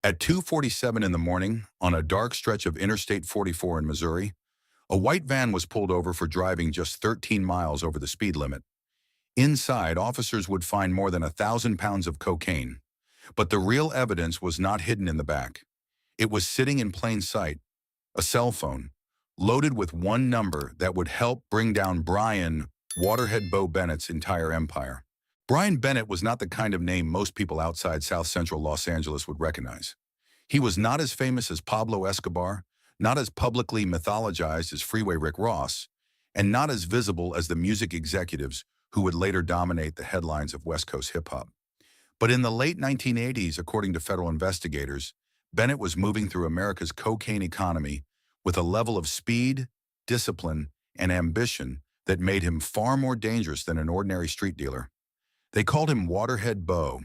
At 2:47 in the morning, on a dark stretch of Interstate 44 in Missouri, a white van was pulled over for driving just 13 miles over the speed limit. Inside, officers would find more than 1,000 pounds of cocaine. But the real evidence was not hidden in the back. It was sitting in plain sight, a cell phone, loaded with one number that would help bring down Brian Waterhead Bo Bennett's entire empire. Brian Bennett was not the kind of name most people outside South Central Los Angeles would recognize. He was not as famous as Pablo Escobar, not as publicly mythologized as Freeway Rick Ross, and not as visible as the music executives who would later dominate the headlines of West Coast hip-hop. But in the late 1980s, according to federal investigators, Bennett was moving through America's cocaine economy with a level of speed, discipline, and ambition that made him far more dangerous than an ordinary street dealer. They called him Waterhead Bo,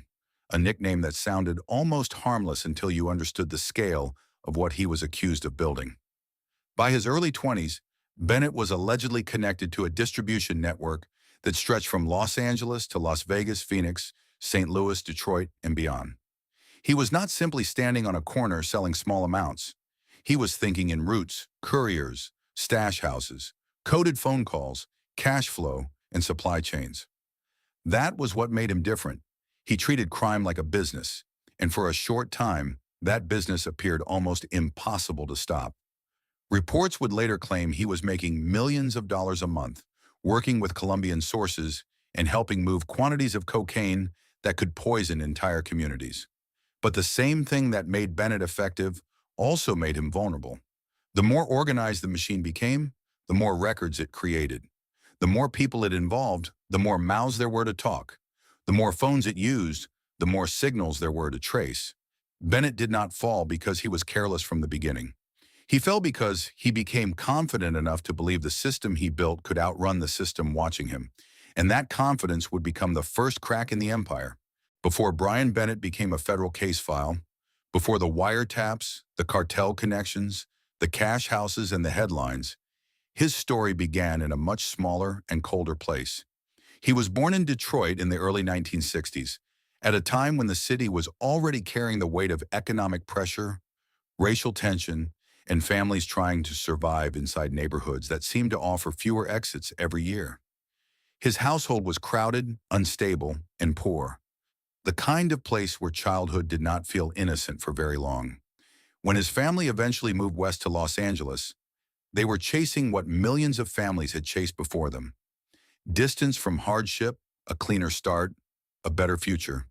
a nickname that sounded almost harmless until you understood the scale of what he was accused of building. By his early 20s, Bennett was allegedly connected to a distribution network that stretched from Los Angeles to Las Vegas, Phoenix, St. Louis, Detroit, and beyond. He was not simply standing on a corner selling small amounts. He was thinking in routes, couriers, stash houses, coded phone calls, cash flow, and supply chains. That was what made him different. He treated crime like a business, and for a short time, that business appeared almost impossible to stop. Reports would later claim he was making millions of dollars a month, working with Colombian sources and helping move quantities of cocaine that could poison entire communities. But the same thing that made Bennett effective also made him vulnerable. The more organized the machine became, the more records it created. The more people it involved, the more mouths there were to talk. The more phones it used, the more signals there were to trace. Bennett did not fall because he was careless from the beginning. He fell because he became confident enough to believe the system he built could outrun the system watching him, and that confidence would become the first crack in the empire. Before Brian Bennett became a federal case file, before the wiretaps, the cartel connections, the cash houses, and the headlines, his story began in a much smaller and colder place. He was born in Detroit in the early 1960s, at a time when the city was already carrying the weight of economic pressure, racial tension, and families trying to survive inside neighborhoods that seemed to offer fewer exits every year. His household was crowded, unstable, and poor, the kind of place where childhood did not feel innocent for very long. When his family eventually moved west to Los Angeles, they were chasing what millions of families had chased before them: distance from hardship, a cleaner start, a better future.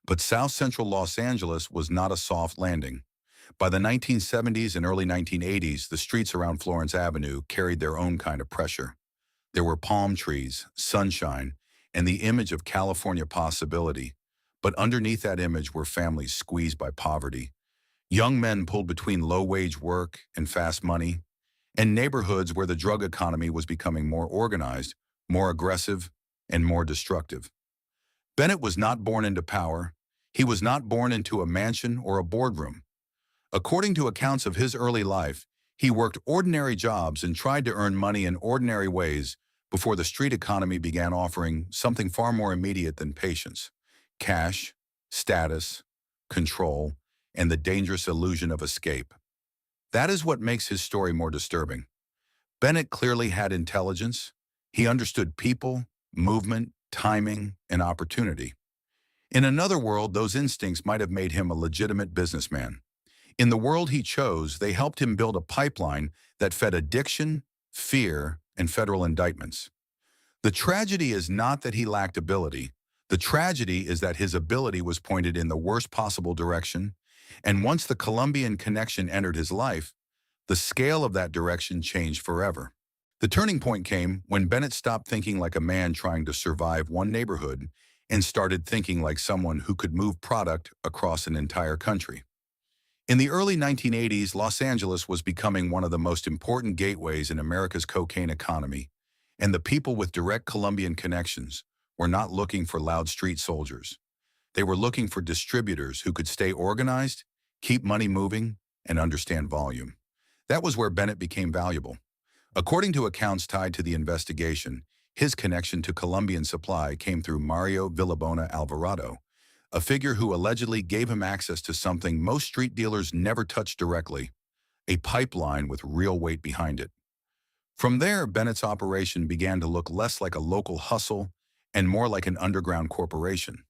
But South Central Los Angeles was not a soft landing. By the 1970s and early 1980s, the streets around Florence Avenue carried their own kind of pressure. There were palm trees, sunshine, and the image of California possibility. But underneath that image were families squeezed by poverty, young men pulled between low-wage work and fast money, and neighborhoods where the drug economy was becoming more organized, more aggressive, and more destructive. Bennett was not born into power. He was not born into a mansion or a boardroom. According to accounts of his early life, he worked ordinary jobs and tried to earn money in ordinary ways before the street economy began offering something far more immediate than patience: cash, status, control, and the dangerous illusion of escape. That is what makes his story more disturbing. Bennett clearly had intelligence. He understood people, movement, timing, and opportunity. In another world, those instincts might have made him a legitimate businessman. In the world he chose, they helped him build a pipeline that fed addiction, fear, and federal indictments. The tragedy is not that he lacked ability. The tragedy is that his ability was pointed in the worst possible direction, and once the Colombian connection entered his life, the scale of that direction changed forever. The turning point came when Bennett stopped thinking like a man trying to survive one neighborhood and started thinking like someone who could move product across an entire country. In the early 1980s, Los Angeles was becoming one of the most important gateways in America's cocaine economy, and the people with direct Colombian connections were not looking for loud street soldiers. They were looking for distributors who could stay organized, keep money moving, and understand volume. That was where Bennett became valuable. According to accounts tied to the investigation, his connection to Colombian supply came through Mario Villabona Alvarado, a figure who allegedly gave him access to something most street dealers never touched directly, a pipeline with real weight behind it. From there, Bennett's operation began to look less like a local hustle and more like an underground corporation.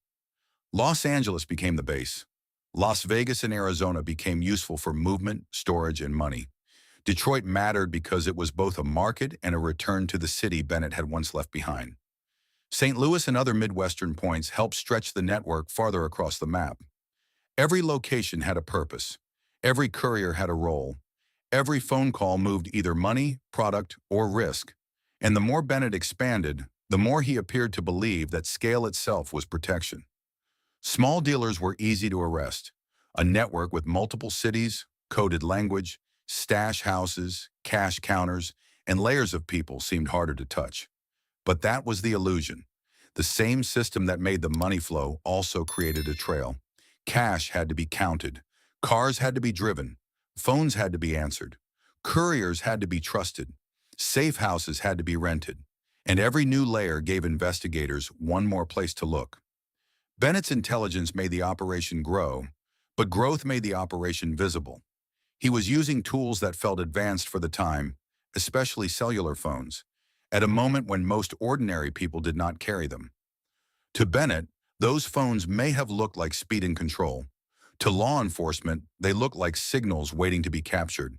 Los Angeles became the base. Las Vegas and Arizona became useful for movement, storage, and money. Detroit mattered because it was both a market and a return to the city Bennett had once left behind. St. Louis and other Midwestern points helped stretch the network farther across the map. Every location had a purpose. Every courier had a role. Every phone call moved either money, product, or risk. And the more Bennett expanded, the more he appeared to believe that scale itself was protection. Small dealers were easy to arrest. A network with multiple cities, coded language, stash houses, cash counters, and layers of people seemed harder to touch. But that was the illusion. The same system that made the money flow also created a trail. Cash had to be counted. Cars had to be driven. Phones had to be answered. Couriers had to be trusted. Safe houses had to be rented. And every new layer gave investigators one more place to look. Bennett's intelligence made the operation grow, but growth made the operation visible. He was using tools that felt advanced for the time, especially cellular phones, at a moment when most ordinary people did not carry them. To Bennett, those phones may have looked like speed and control. To law enforcement, they looked like signals waiting to be captured.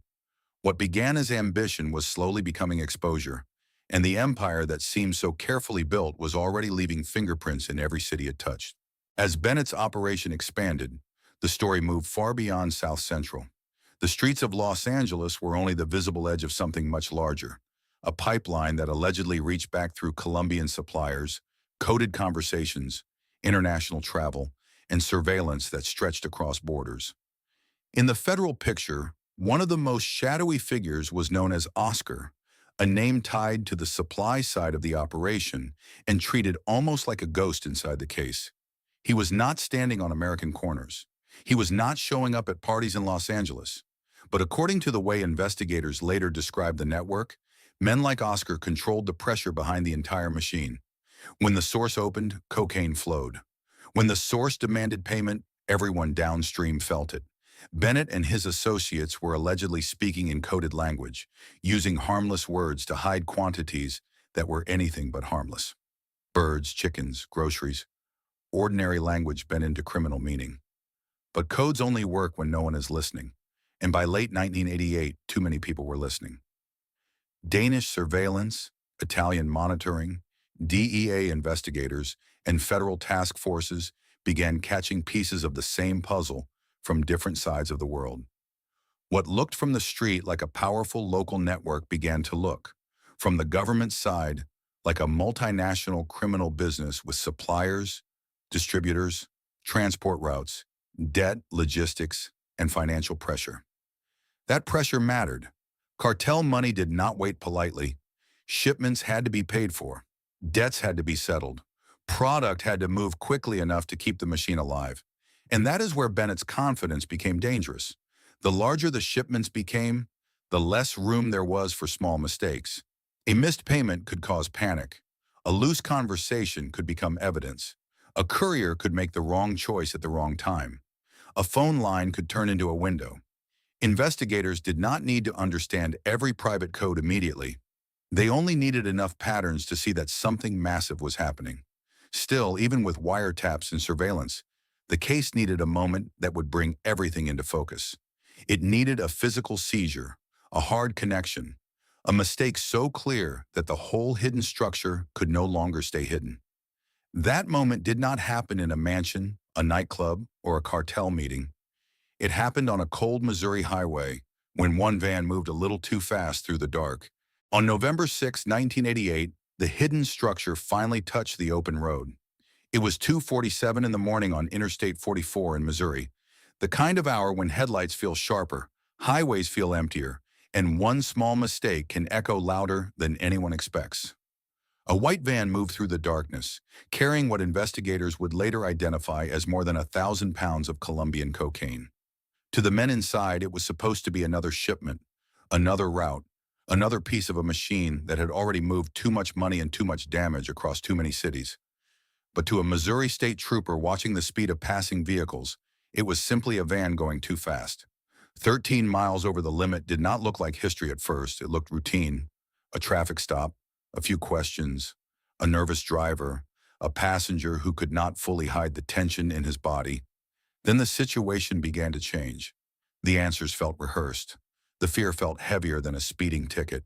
What began as ambition was slowly becoming exposure, and the empire that seemed so carefully built was already leaving fingerprints in every city it touched. As Bennett's operation expanded, the story moved far beyond South Central. The streets of Los Angeles were only the visible edge of something much larger, a pipeline that allegedly reached back through Colombian suppliers, coded conversations, international travel, and surveillance that stretched across borders. In the federal picture, one of the most shadowy figures was known as Oscar, a name tied to the supply side of the operation and treated almost like a ghost inside the case. He was not standing on American corners. He was not showing up at parties in Los Angeles. But according to the way investigators later described the network, men like Oscar controlled the pressure behind the entire machine. When the source opened, cocaine flowed. When the source demanded payment, everyone downstream felt it. Bennett and his associates were allegedly speaking in coded language, using harmless words to hide quantities that were anything but harmless. Birds, chickens, groceries. Ordinary language bent into criminal meaning. But codes only work when no one is listening. And by late 1988, too many people were listening. Danish surveillance, Italian monitoring, DEA investigators, and federal task forces began catching pieces of the same puzzle from different sides of the world. What looked from the street like a powerful local network began to look, from the government side, like a multinational criminal business with suppliers, distributors, transport routes, debt, logistics, and financial pressure. That pressure mattered. Cartel money did not wait politely. Shipments had to be paid for. Debts had to be settled. Product had to move quickly enough to keep the machine alive. And that is where Bennett's confidence became dangerous. The larger the shipments became, the less room there was for small mistakes. A missed payment could cause panic. A loose conversation could become evidence. A courier could make the wrong choice at the wrong time. A phone line could turn into a window. Investigators did not need to understand every private code immediately. They only needed enough patterns to see that something massive was happening. Still, even with wiretaps and surveillance, the case needed a moment that would bring everything into focus. It needed a physical seizure, a hard connection, a mistake so clear that the whole hidden structure could no longer stay hidden. That moment did not happen in a mansion, a nightclub, or a cartel meeting. It happened on a cold Missouri highway when one van moved a little too fast through the dark. On November 6, 1988, the hidden structure finally touched the open road. It was 2:47 in the morning on Interstate 44 in Missouri, the kind of hour when headlights feel sharper, highways feel emptier, and one small mistake can echo louder than anyone expects. A white van moved through the darkness, carrying what investigators would later identify as more than 1,000 pounds of Colombian cocaine. To the men inside, it was supposed to be another shipment, another route, another piece of a machine that had already moved too much money and too much damage across too many cities. But to a Missouri state trooper watching the speed of passing vehicles, it was simply a van going too fast. 13 miles over the limit did not look like history at first. It looked routine. A traffic stop, a few questions, a nervous driver, a passenger who could not fully hide the tension in his body. Then the situation began to change. The answers felt rehearsed. The fear felt heavier than a speeding ticket.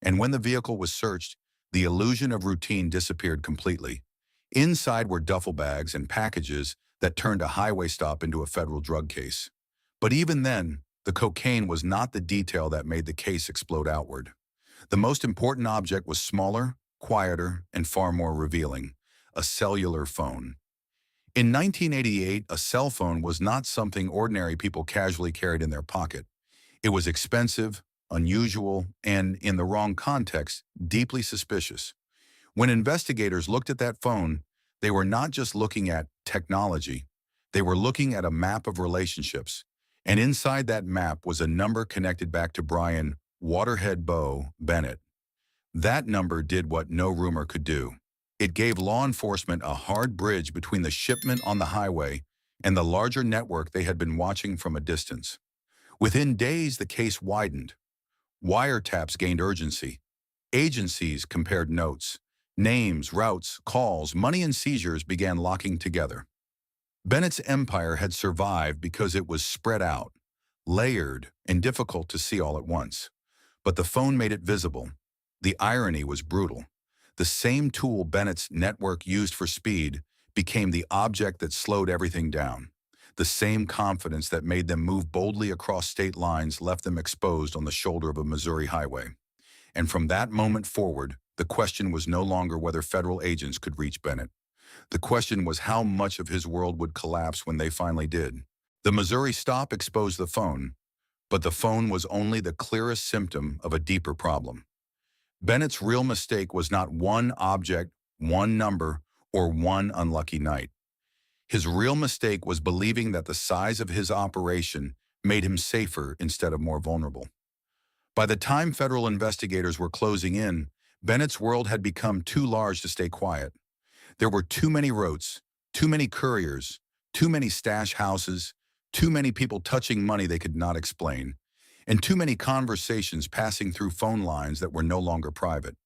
And when the vehicle was searched, the illusion of routine disappeared completely. Inside were duffel bags and packages that turned a highway stop into a federal drug case. But even then, the cocaine was not the detail that made the case explode outward. The most important object was smaller, quieter, and far more revealing: a cellular phone. In 1988, a cell phone was not something ordinary people casually carried in their pocket. It was expensive, unusual, and, in the wrong context, deeply suspicious. When investigators looked at that phone, they were not just looking at technology. They were looking at a map of relationships. And inside that map was a number connected back to Brian "Waterhead Bo" Bennett. That number did what no rumor could do. It gave law enforcement a hard bridge between the shipment on the highway and the larger network they had been watching from a distance. Within days, the case widened. Wiretaps gained urgency. Agencies compared notes. Names, routes, calls, money, and seizures began locking together. Bennett's empire had survived because it was spread out, layered, and difficult to see all at once. But the phone made it visible. The irony was brutal. The same tool Bennett's network used for speed became the object that slowed everything down. The same confidence that made them move boldly across state lines left them exposed on the shoulder of a Missouri highway. And from that moment forward, the question was no longer whether federal agents could reach Bennett. The question was how much of his world would collapse when they finally did. The Missouri stop exposed the phone, but the phone was only the clearest symptom of a deeper problem. Bennett's real mistake was not one object, one number, or one unlucky night. His real mistake was believing that the size of his operation made him safer instead of more vulnerable. By the time federal investigators were closing in, Bennett's world had become too large to stay quiet. There were too many routes, too many couriers, too many stash houses, too many people touching money they could not explain, and too many conversations passing through phone lines that were no longer private.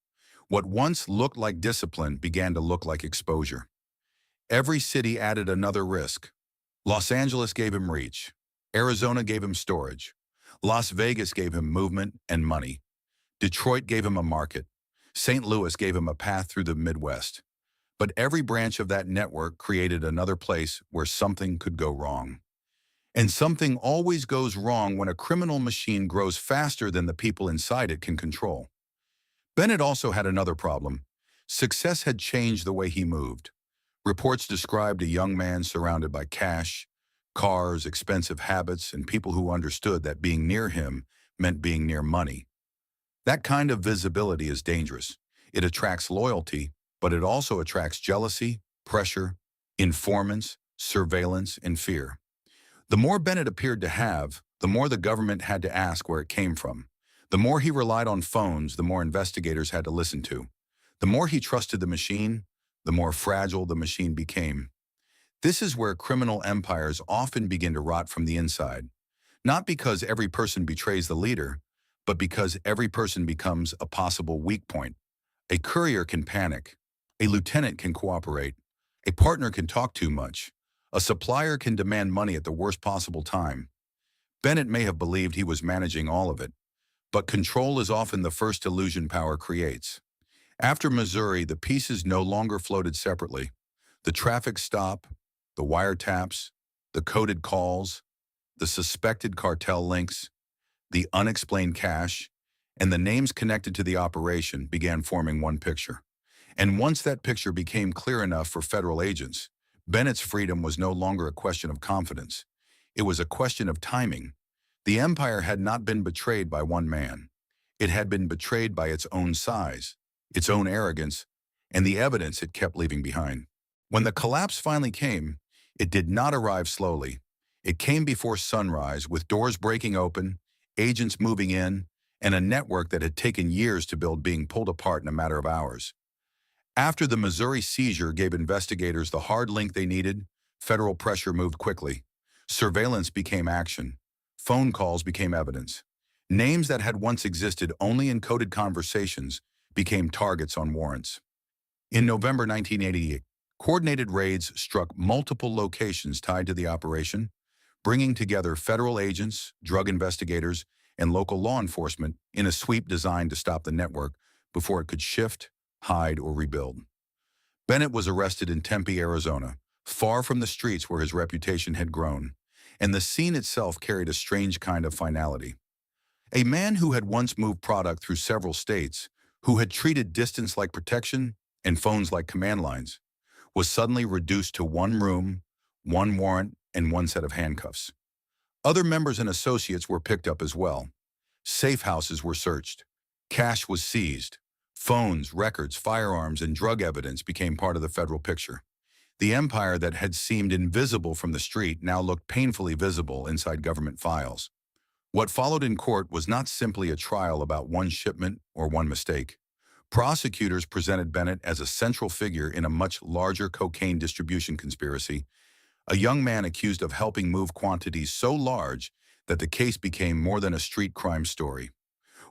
What once looked like discipline began to look like exposure. Every city added another risk. Los Angeles gave him reach. Arizona gave him storage. Las Vegas gave him movement and money. Detroit gave him a market. St. Louis gave him a path through the Midwest. But every branch of that network created another place where something could go wrong. And something always goes wrong when a criminal machine grows faster than the people inside it can control. Bennett also had another problem. Success had changed the way he moved. Reports described a young man surrounded by cash, cars, expensive habits, and people who understood that being near him meant being near money. That kind of visibility is dangerous. It attracts loyalty, but it also attracts jealousy, pressure, informants, surveillance, and fear. The more Bennett appeared to have, the more the government had to ask where it came from. The more he relied on phones, the more investigators had to listen to. The more he trusted the machine, the more fragile the machine became. This is where criminal empires often begin to rot from the inside. Not because every person betrays the leader, but because every person becomes a possible weak point. A courier can panic. A lieutenant can cooperate. A partner can talk too much. A supplier can demand money at the worst possible time. Bennett may have believed he was managing all of it, but control is often the first illusion power creates. After Missouri, the pieces no longer floated separately. The traffic stop, the wiretaps, the coded calls, the suspected cartel links, the unexplained cash, and the names connected to the operation began forming one picture. And once that picture became clear enough for federal agents, Bennett's freedom was no longer a question of confidence. It was a question of timing. The empire had not been betrayed by one man. It had been betrayed by its own size, its own arrogance, and the evidence it kept leaving behind. When the collapse finally came, it did not arrive slowly. It came before sunrise, with doors breaking open, agents moving in, and a network that had taken years to build being pulled apart in a matter of hours. After the Missouri seizure gave investigators the hard link they needed, federal pressure moved quickly. Surveillance became action. Phone calls became evidence. Names that had once existed only in coded conversations became targets on warrants. In November 1988, coordinated raids struck multiple locations tied to the operation, bringing together federal agents, drug investigators, and local law enforcement in a sweep designed to stop the network before it could shift, hide, or rebuild. Bennett was arrested in Tempe, Arizona, far from the streets where his reputation had grown, and the scene itself carried a strange kind of finality. A man who had once moved product through several states, who had treated distance like protection and phones like command lines, was suddenly reduced to one room, one warrant, and one set of handcuffs. Other members and associates were picked up as well. Safe houses were searched. Cash was seized. Phones, records, firearms, and drug evidence became part of the federal picture. The empire that had seemed invisible from the street now looked painfully visible inside government files. What followed in court was not simply a trial about one shipment or one mistake. Prosecutors presented Bennett as a central figure in a much larger cocaine distribution conspiracy, a young man accused of helping move quantities so large that the case became more than a street crime story.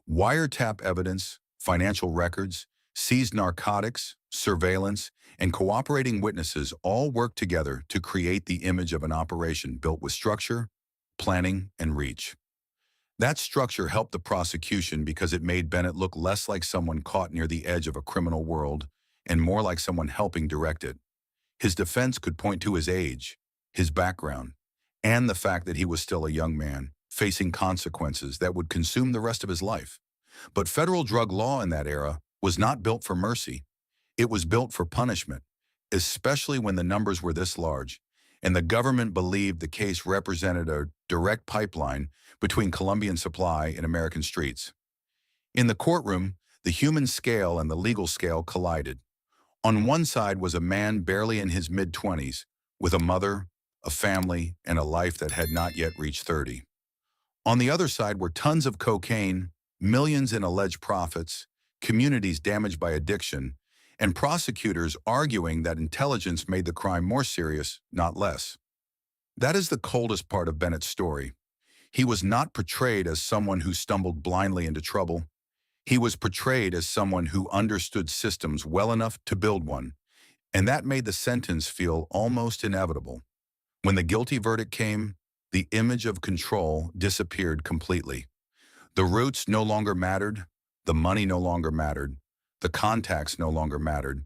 Wiretap evidence, financial records, seized narcotics, surveillance, and cooperating witnesses all worked together to create the image of an operation built with structure, planning, and reach. That structure helped the prosecution because it made Bennett look less like someone caught near the edge of a criminal world and more like someone helping direct it. His defense could point to his age, his background, and the fact that he was still a young man, facing consequences that would consume the rest of his life. But federal drug law in that era was not built for mercy. It was built for punishment, especially when the numbers were this large, and the government believed the case represented a direct pipeline between Colombian supply and American streets. In the courtroom, the human scale and the legal scale collided. On one side was a man barely in his mid-20s, with a mother, a family, and a life that had not yet reached 30. On the other side were tons of cocaine, millions in alleged profits, communities damaged by addiction, and prosecutors arguing that intelligence made the crime more serious, not less. That is the coldest part of Bennett's story. He was not portrayed as someone who stumbled blindly into trouble. He was portrayed as someone who understood systems well enough to build one, and that made the sentence feel almost inevitable. When the guilty verdict came, the image of control disappeared completely. The roots no longer mattered, the money no longer mattered, the contacts no longer mattered.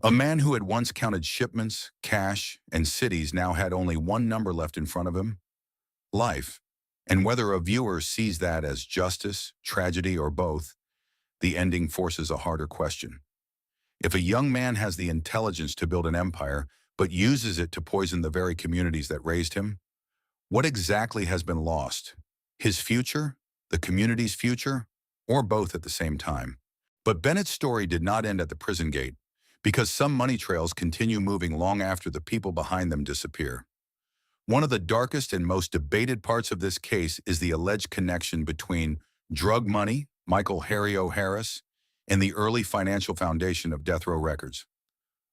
A man who had once counted shipments, cash, and cities now had only one number left in front of him: life. And whether a viewer sees that as justice, tragedy, or both, the ending forces a harder question. If a young man has the intelligence to build an empire, but uses it to poison the very communities that raised him, what exactly has been lost? His future, the community's future, or both at the same time? But Bennett's story did not end at the prison gate, because some money trails continue moving long after the people behind them disappear. One of the darkest and most debated parts of this case is the alleged connection between drug money, Michael Harry O. Harris, and the early financial foundation of Death Row Records.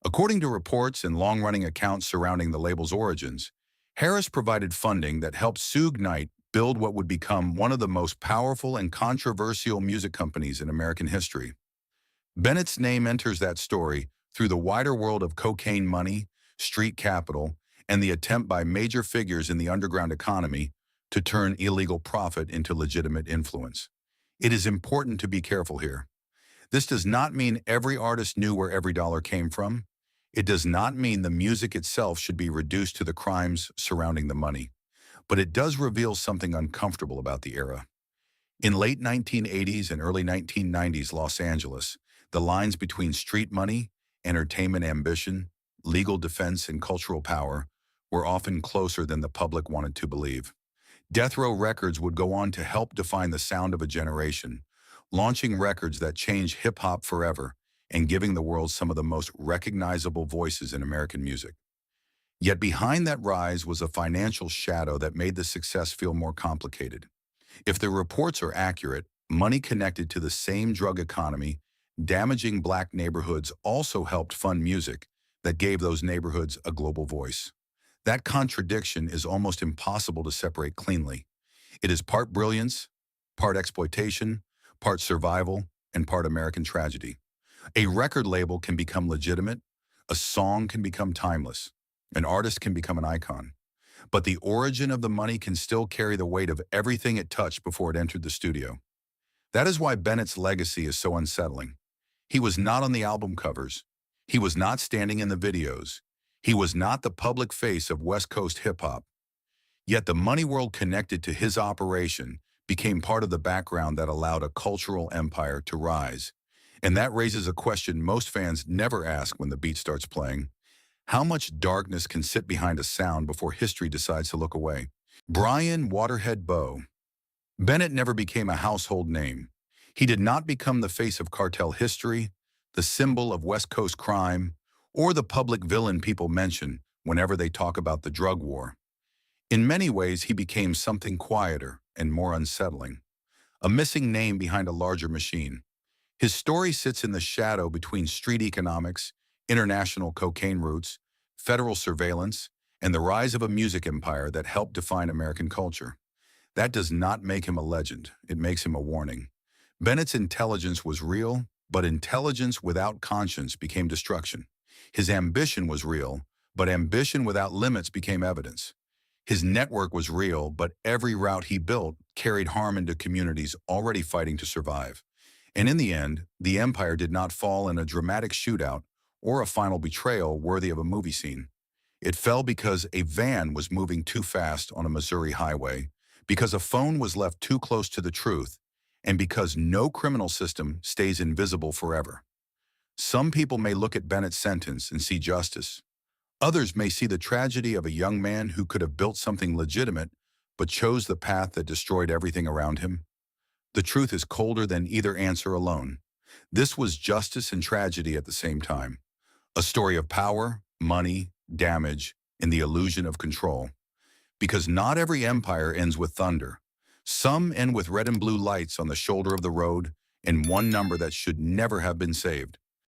According to reports and long-running accounts surrounding the label's origins, Harris provided funding that helped Suge Knight build what would become one of the most powerful and controversial music companies in American history. Bennett's name enters that story through the wider world of cocaine money, street capital, and the attempt by major figures in the underground economy to turn illegal profit into legitimate influence. It is important to be careful here. This does not mean every artist knew where every dollar came from. It does not mean the music itself should be reduced to the crimes surrounding the money. But it does reveal something uncomfortable about the era. In late 1980s and early 1990s Los Angeles, the lines between street money, entertainment ambition, legal defense, and cultural power were often closer than the public wanted to believe. Death Row Records would go on to help define the sound of a generation, launching records that changed hip-hop forever and giving the world some of the most recognizable voices in American music. Yet behind that rise was a financial shadow that made the success feel more complicated. If the reports are accurate, money connected to the same drug economy Damaging black neighborhoods also helped fund music that gave those neighborhoods a global voice. That contradiction is almost impossible to separate cleanly. It is part brilliance, part exploitation, part survival, and part American tragedy. A record label can become legitimate, a song can become timeless, an artist can become an icon. But the origin of the money can still carry the weight of everything it touched before it entered the studio. That is why Bennett's legacy is so unsettling. He was not on the album covers. He was not standing in the videos. He was not the public face of West Coast hip-hop. Yet the money world connected to his operation became part of the background that allowed a cultural empire to rise. And that raises a question most fans never ask when the beat starts playing. How much darkness can sit behind a sound before history decides to look away? Brian Waterhead Bo. Bennett never became a household name. He did not become the face of cartel history, the symbol of West Coast crime, or the public villain people mention whenever they talk about the drug war. In many ways, he became something quieter and more unsettling, a missing name behind a larger machine. His story sits in the shadow between street economics, international cocaine routes, federal surveillance, and the rise of a music empire that helped define American culture. That does not make him a legend. It makes him a warning. Bennett's intelligence was real, but intelligence without conscience became destruction. His ambition was real, but ambition without limits became evidence. His network was real, but every route he built carried harm into communities already fighting to survive. And in the end, the empire did not fall in a dramatic shootout or a final betrayal worthy of a movie scene. It fell because a van was moving too fast on a Missouri highway, because a phone was left too close to the truth, and because no criminal system stays invisible forever. Some people may look at Bennett's sentence and see justice. Others may see the tragedy of a young man who could have built something legitimate but chose the path that destroyed everything around him. The truth is colder than either answer alone. This was justice and tragedy at the same time. A story of power, money, damage, and the illusion of control. Because not every empire ends with thunder. Some end with red and blue lights on the shoulder of the road and one number that should never have been saved.